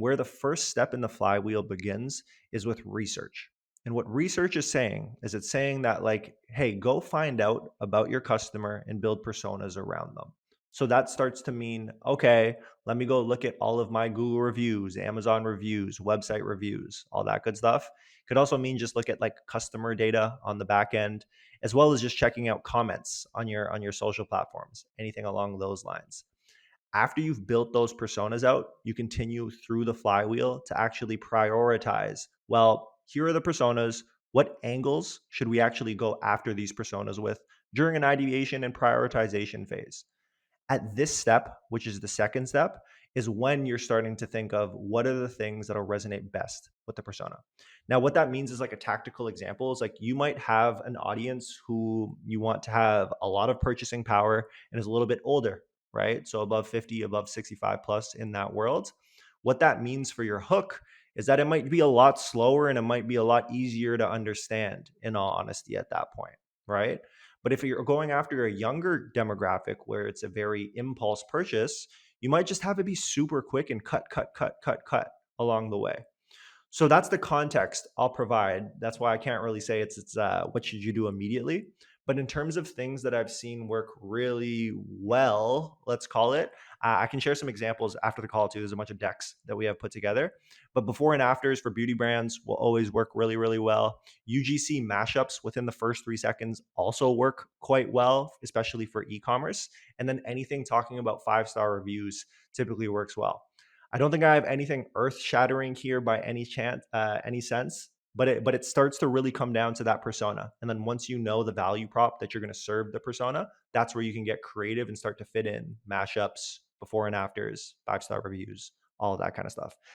where the first step in the flywheel begins is with research. And what research is saying is it's saying that, like, hey, go find out about your customer and build personas around them. So that starts to mean, okay, let me go look at all of my Google reviews, Amazon reviews, website reviews, all that good stuff. Could also mean just look at like customer data on the back end, as well as just checking out comments on your social platforms, anything along those lines. After you've built those personas out, you continue through the flywheel to actually prioritize. Well, here are the personas. What angles should we actually go after these personas with during an ideation and prioritization phase? At this step, which is the second step, is when you're starting to think of what are the things that'll resonate best with the persona. Now, what that means is like a tactical example is like you might have an audience who you want to have a lot of purchasing power and is a little bit older, right? So above 50, above 65 plus in that world. What that means for your hook is that it might be a lot slower and it might be a lot easier to understand, in all honesty, at that point, right? But if you're going after a younger demographic where it's a very impulse purchase, you might just have it be super quick and cut along the way. So that's the context I'll provide. That's why I can't really say it's what should you do immediately. But in terms of things that I've seen work really well, let's call it, I can share some examples after the call too. There's a bunch of decks that we have put together. But before and afters for beauty brands will always work really, really well. UGC mashups within the first 3 seconds also work quite well, especially for e-commerce. And then anything talking about 5-star reviews typically works well. I don't think I have anything earth shattering here by any chance, any sense. But it starts to really come down to that persona, and then once you know the value prop that you're going to serve the persona, that's where you can get creative and start to fit in mashups, before and afters, 5-star reviews, all of that kind of stuff.